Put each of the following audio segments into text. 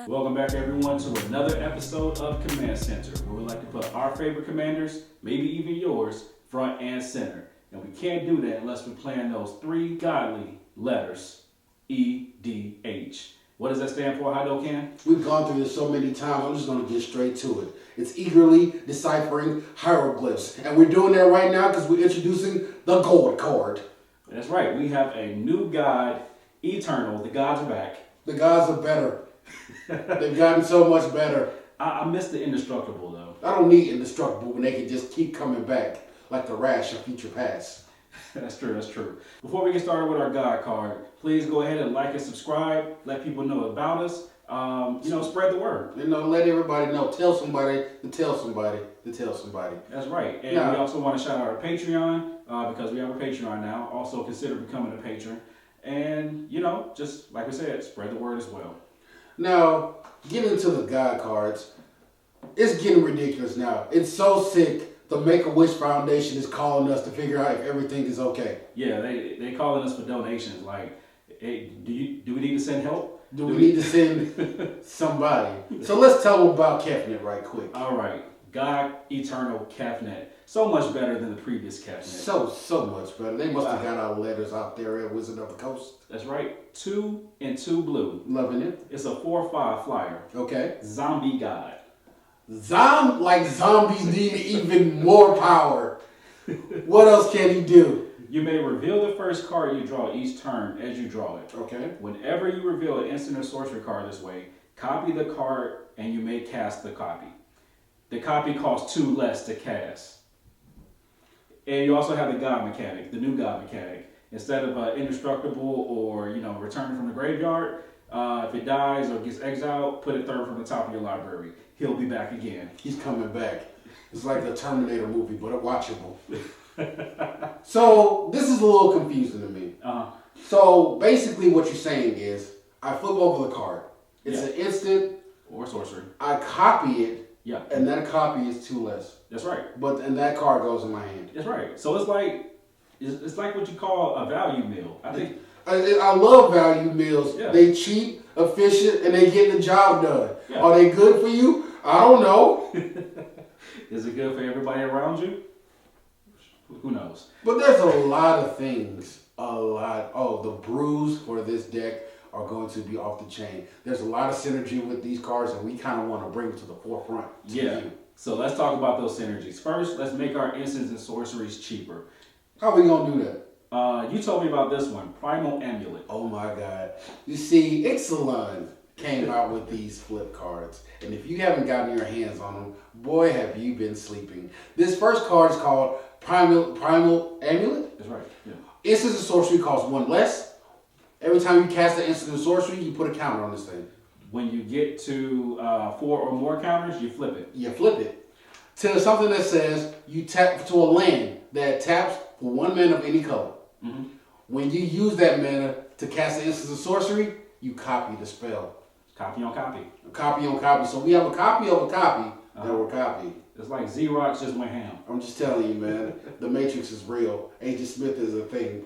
Welcome back everyone to another episode of Command Center, where we like to put our favorite commanders, maybe even yours, front and center. And we can't do that unless we're playing those three godly letters, EDH. What does that stand for, Hadoken? We've gone through this so many times, I'm just going to get straight to it. It's eagerly deciphering hieroglyphs. And we're doing that right now because we're introducing the gold card. That's right, we have a new god, Eternal. The gods are back. The gods are better. They've gotten so much better. I miss the indestructible though. I don't need indestructible when they can just keep coming back like the rash of future past. That's true. Before we get started with our God card, please go ahead and like and subscribe. Let people know about us. Spread the word. Let everybody know. Tell somebody to tell somebody to tell somebody. That's right. And we also want to shout out our Patreon because we have a Patreon now. Also consider becoming a patron. And, just like we said, spread the word as well. Now, getting into the God cards, it's getting ridiculous now. It's so sick. The Make-A-Wish Foundation is calling us to figure out if everything is okay. Yeah, they calling us for donations. Like, hey, do we need to send help? Do we need to send somebody? So let's tell them about Kefnet right quick. All right. God, Eternal, Kefnet. So much better than the previous Kefnet. So much better. They must have got our letters out there at Wizard of the Coast. That's right. 2 and 2 blue. Loving it. It's a 4/5 flyer. Okay. Zombie God. Zombies need even more power. What else can he do? You may reveal the first card you draw each turn as you draw it. Okay. Whenever you reveal an instant or sorcery card this way, copy the card and you may cast the copy. The copy costs 2 less to cast. And you also have the God mechanic, the new God mechanic. Instead of indestructible or returning from the graveyard, if it dies or gets exiled, put it third from the top of your library. He'll be back again. He's coming back. It's like the Terminator movie, but watchable. So this is a little confusing to me. So basically, what you're saying is, I flip over the card. It's an instant or sorcery. I copy it. Yeah. And that copy is 2 less. That's right. And that card goes in my hand. That's right. So it's like what you call a value meal. I think I love value meals. Yeah. They cheap, efficient, and they get the job done. Yeah. Are they good for you? I don't know. Is it good for everybody around you? Who knows? But there's a lot of things. The brews for this deck are going to be off the chain. There's a lot of synergy with these cards, and we kind of want to bring them to the forefront. So let's talk about those synergies. First, let's make our instants and sorceries cheaper. How are we going to do that? You told me about this one, Primal Amulet. Oh my God. You see, Ixalan came out with these flip cards. And if you haven't gotten your hands on them, boy, have you been sleeping. This first card is called Primal Amulet. That's right. Yeah. Instants and sorcery costs 1 less. Every time you cast an instant or sorcery, you put a counter on this thing. When you get to 4 or more counters, you flip it. You flip it to something that says you tap to a land that taps for 1 mana of any color. Mm-hmm. When you use that mana to cast an instant or sorcery, you copy the spell. Copy on copy. Copy on copy. So we have a copy of a copy that we're copying. It's like Xerox just went ham. I'm just telling you, man. The Matrix is real. Agent Smith is a thing.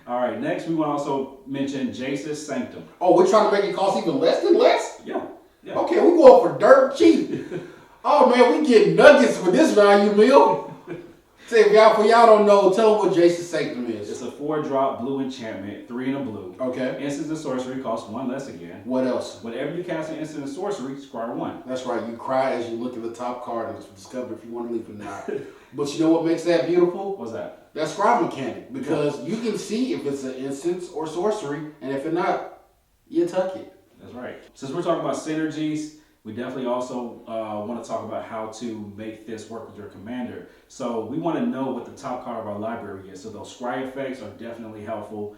All right, next we want to also mention Jace's Sanctum. Oh, we're trying to make it cost even less than less? Yeah. Okay, we're going for dirt cheap. Oh, man, we get nuggets with this value meal. Say, for y'all don't know, tell them what Jace's Sanctum is. It's a 4-drop blue enchantment, 3 and a blue. Okay. Instants and sorcery costs 1 less again. What else? Whenever you cast an instant and sorcery, scry 1. That's right. You cry as you look at the top card and discover if you want to leave or not. But you know what makes that beautiful? What's that? That scribe mechanic. Because you can see if it's an instance or sorcery, and if it's not, you tuck it. That's right. Since we're talking about synergies, we definitely also want to talk about how to make this work with your commander. So we want to know what the top card of our library is. So those scry effects are definitely helpful.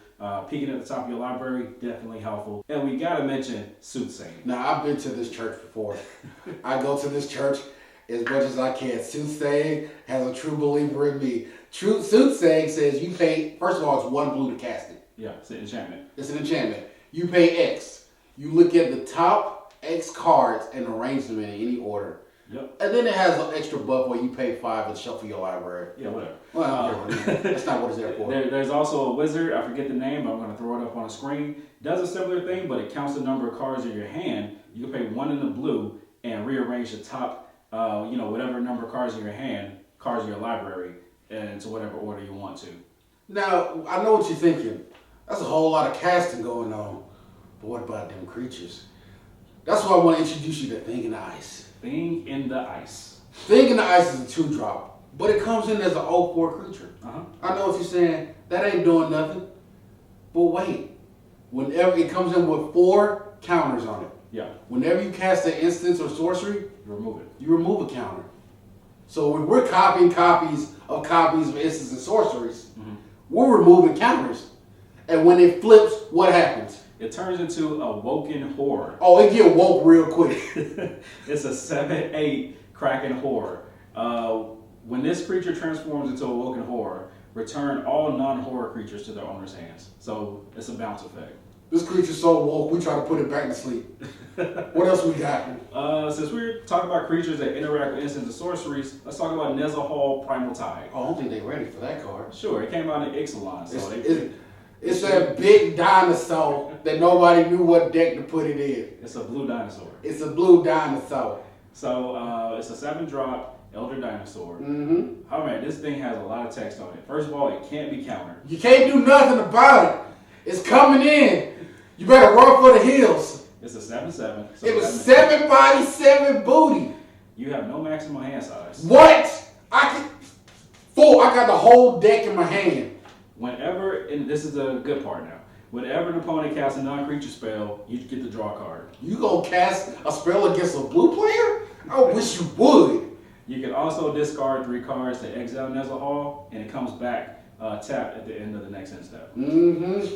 Peeking at the top of your library, definitely helpful. And we got to mention Soothsaying. Now, I've been to this church before. I go to this church as much as I can. Soothsaying has a true believer in me. Soothsaying says you pay, first of all, it's 1 blue to cast it. Yeah, it's an enchantment. It's an enchantment. You pay X. You look at the top X cards and arrange them in any order. Yep. And then it has an extra buff where you pay 5 and shuffle your library. Yeah, whatever. Well, that's not what it's there for. There's also a wizard. I forget the name, but I'm going to throw it up on the screen. Does a similar thing, but it counts the number of cards in your hand. You can pay 1 in the blue and rearrange the top, whatever number of cards in your hand, cards in your library, into whatever order you want to. Now, I know what you're thinking. That's a whole lot of casting going on. But what about them creatures? That's why I want to introduce you to Thing in the Ice. Thing in the Ice. Thing in the Ice is a 2-drop, but it comes in as an 0-4 creature. Uh-huh. I know what you're saying. That ain't doing nothing. But wait. Whenever it comes in with 4 counters on it. Yeah. Whenever you cast an instance or sorcery, You remove it. you remove a counter. So when we're copying copies of instances and sorceries, we're removing counters. And when it flips, what happens? It turns into a Woken Horror. Oh, it get woke real quick. It's a 7/8 Kraken Horror. When this creature transforms into a Woken Horror, return all non-horror creatures to their owner's hands. So it's a bounce effect. This creature's so woke, we try to put it back to sleep. What else we got? Since we're talking about creatures that interact with instants and sorceries, let's talk about Nezahal Primal Tide. Oh, I don't think they're ready for that card. Sure, it came out in Ixalan. So It's that big dinosaur that nobody knew what deck to put it in. it's a blue dinosaur. It's a blue dinosaur. So it's a 7-drop Elder Dinosaur. Mm-hmm. Oh man, this thing has a lot of text on it. First of all, it can't be countered. You can't do nothing about it. It's coming in. You better run for the hills. It's a 7/7. So It was 7 body, 7 booty. You have no maximum hand size. What? I got the whole deck in my hand. Whenever, and this is the good part now, whenever an opponent casts a non-creature spell, you get to draw a card. You gonna cast a spell against a blue player? I wish you would. You can also discard 3 cards to exile Nezahal, and it comes back tapped at the end of the next end step. Mm-hmm.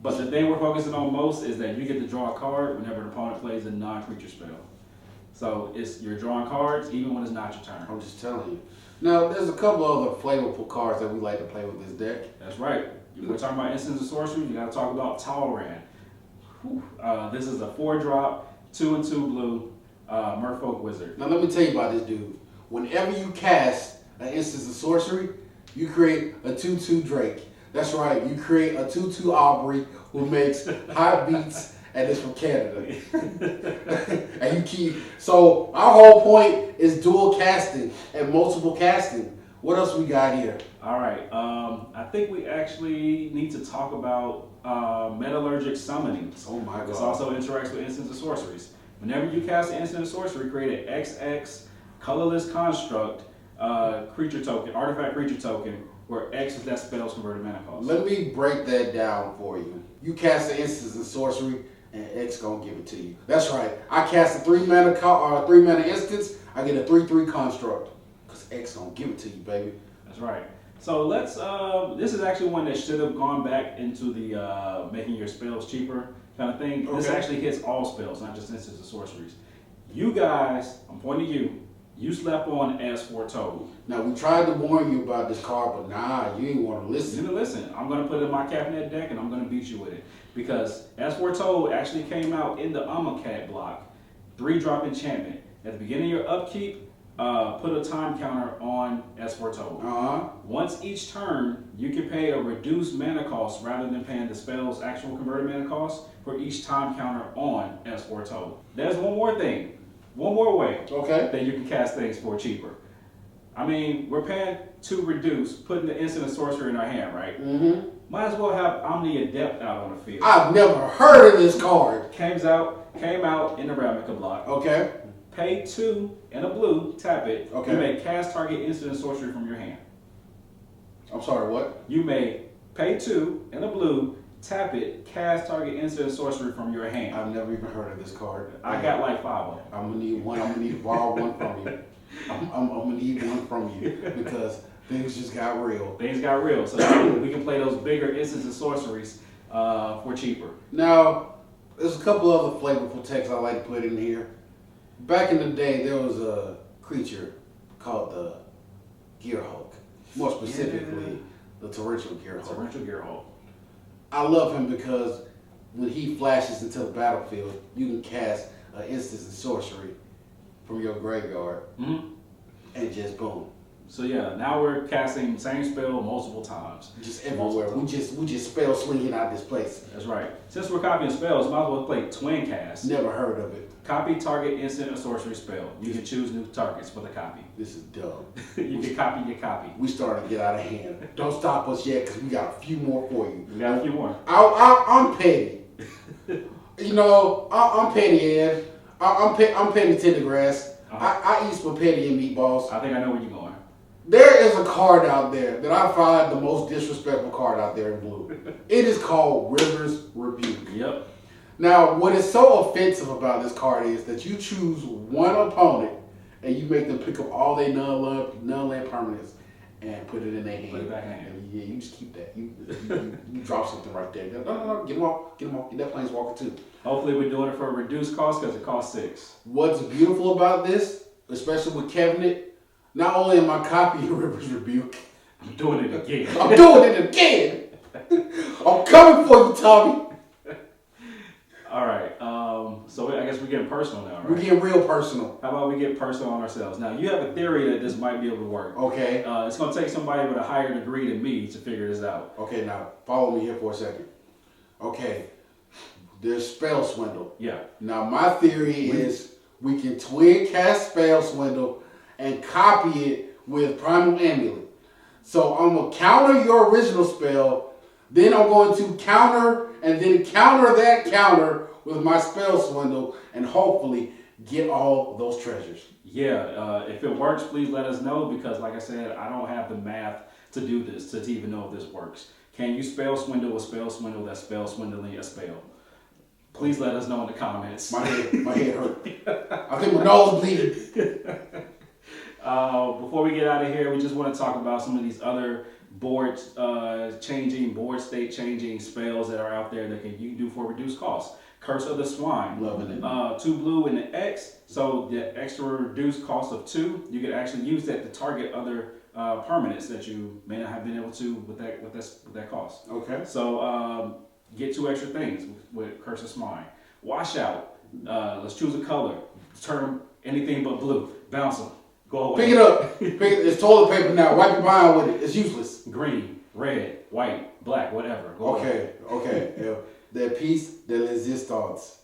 But the thing we're focusing on most is that you get to draw a card whenever an opponent plays a non-creature spell. So you're drawing cards even when it's not your turn. I'm just telling you. Now, there's a couple other flavorful cards that we like to play with this deck. That's right. We're talking about instants and sorcery. You got to talk about Talran. This is a 4-drop, 2/2 blue Merfolk Wizard. Now, let me tell you about this dude. Whenever you cast an instance of sorcery, you create a 2/2 Drake. That's right, you create a 2/2 Aubrey who makes hot beats and is from Canada. And you keep, so our whole point is dual casting and multiple casting. What else we got here? All right, I think we actually need to talk about Metallurgic Summoning. Oh my God. This also interacts with instants and sorceries. Whenever you cast an instant or sorcery, create an XX colorless construct creature token, artifact creature token, where X is that spell's converted mana cost. Let me break that down for you. You cast an instance of sorcery, and X gonna give it to you. That's right. I cast a 3 mana instance. I get a 3/3 construct, cause X gonna give it to you, baby. That's right. So let's. This is actually one that should have gone back into the making your spells cheaper kind of thing. Okay. This actually hits all spells, not just instances of sorceries. You guys, I'm pointing to you. You slept on as foretold. Now, we tried to warn you about this card, but nah, you ain't want to You listen. didn't listen. I'm going to put it in my Kefnet deck, and I'm going to beat you with it. Because as foretold actually came out in the Amakat block. 3-drop enchantment. At the beginning of your upkeep, put a time counter on as foretold. Once each turn, you can pay a reduced mana cost rather than paying the spell's actual converted mana cost for each time counter on as foretold. There's one more thing. One more way that you can cast things for cheaper. I mean, we're paying to reduce, putting the instant and sorcery in our hand, right? Mm-hmm. Might as well have Omni Adept out on the field. I've never heard of this card. Came out in the Ravnica block. Okay. Pay 2 and a blue, tap it. Okay. You may cast target instant and sorcery from your hand. I'm sorry, what? You may pay 2 and a blue, tap it, cast target instant and sorcery from your hand. I've never even heard of this card. I got like 5 of them. I'm gonna need one. I'm gonna need to borrow one from you. I'm gonna need one from you because things just got real. Things got real, so we can play those bigger instants and sorceries for cheaper. Now, there's a couple other flavorful texts I like to put in here. Back in the day, there was a creature called the Gear Hulk. More specifically, the Torrential Gear Hulk. Torrential Gear Hulk. I love him because when he flashes into the battlefield, you can cast an instance and sorcery from your graveyard, and just boom. So yeah, now we're casting same spell multiple times. Just everywhere. We just spell slinging out this place. That's right. Since we're copying spells, might as well play twin cast. Never heard of it. Copy target instant or sorcery spell. You can choose new targets for the copy. This is dumb. You can copy your copy. We starting to get out of hand. Don't stop us yet, because we got a few more for you. We got a few more. I'm petty. You know, I'm petty, Ed. I'm petty Tendergrass. I eat spaghetti and meatballs. I think I know where you're going. There is a card out there that I find the most disrespectful card out there in blue. It is called River's Rebuke. Yep. Now, what is so offensive about this card is that you choose one opponent and you make them pick up all their non-land permanents and put it in their hand. Put it back in hand. And yeah, you just keep that. You drop something right there. No, get them off. Get that Planeswalker too. Hopefully we're doing it for a reduced cost because it costs 6. What's beautiful about this, especially with Kefnet, not only am I copying River's Rebuke, I'm doing it again. I'm doing it again. I'm coming for you, Tommy. All right. So I guess we're getting personal now, right? We're getting real personal. How about we get personal on ourselves? Now, you have a theory that this might be able to work. Okay. It's going to take somebody with a higher degree than me to figure this out. Okay, now follow me here for a second. Okay. There's spell swindle. Yeah. Now my theory is we can twin cast spell swindle and copy it with primal amulet. So I'm gonna counter your original spell, then I'm going to counter and then counter that counter with my spell swindle, and hopefully get all those treasures. Yeah. If it works, please let us know, because like I said, I don't have the math to do this, to even know if this works. Can you spell swindle a spell swindle that's spell swindling a spell? Please let us know in the comments. My head hurt. I think my nose bleeding. Before we get out of here, we just want to talk about some of these other board state changing spells that are out there that you can do for reduced cost. Curse of the Swine. Loving it. 2 blue and an X. So the extra reduced cost of 2, you can actually use that to target other permanents that you may not have been able to with that cost. Okay. So get 2 extra things with Curse of Swine. Wash out. Let's choose a color. Turn anything but blue. Bounce them. Go away. Pick it up. It's toilet paper now. Wipe your behind with it. It's useless. Green, red, white, black, whatever. Go Okay. Yeah. That piece de resistance.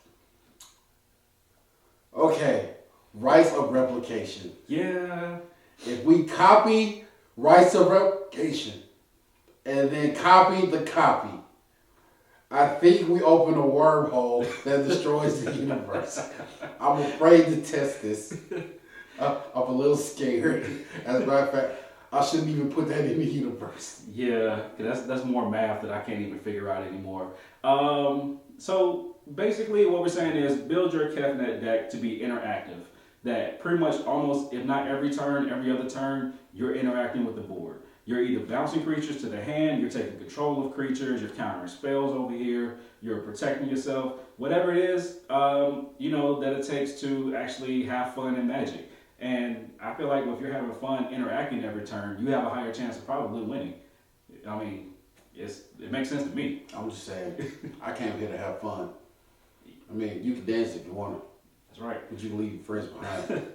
Okay. Rights of replication. Yeah. If we copy rights of replication and then copy the copy, I think we open a wormhole that destroys the universe. I'm afraid to test this. I'm a little scared. As a matter of fact, I shouldn't even put that in the universe. Yeah, that's more math that I can't even figure out anymore. So basically what we're saying is build your Kefnet deck to be interactive. That pretty much almost, if not every turn, every other turn, you're interacting with the board. You're either bouncing creatures to the hand, you're taking control of creatures, you're countering spells over here, you're protecting yourself. Whatever it is, that it takes to actually have fun in Magic. And I feel like if you're having fun interacting every turn, you have a higher chance of probably winning. I mean, it makes sense to me. I'm just saying, I came here to have fun. I mean, you can dance if you want to. That's right. But you can leave your friends behind.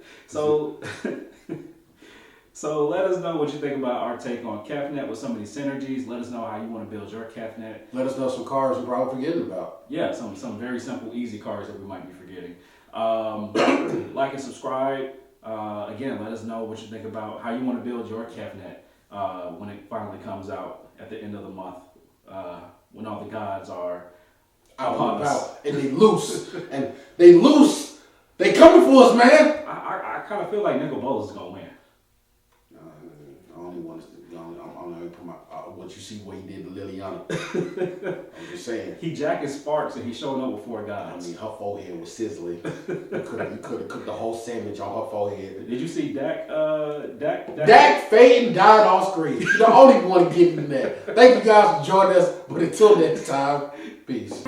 So let us know what you think about our take on Kefnet with some of these synergies. Let us know how you want to build your Kefnet. Let us know some cards we're probably forgetting about. Yeah, some very simple, easy cards that we might be forgetting. Like and subscribe. Again, let us know what you think about how you want to build your Kefnet when it finally comes out at the end of the month, when all the gods are upon us. And they loose. They coming for us, man. I kind of feel like Nicol Bolas is going to win. I'm not going to put what you see what he did to Liliana. I'm just saying. He jacking sparks and he showing up with 4 I gods. mean, her forehead was sizzling. You could have cooked the whole sandwich on her forehead. Did you see Dak? Dak faded and died off screen. You're the only one getting that. Thank you guys for joining us. But until next time, peace.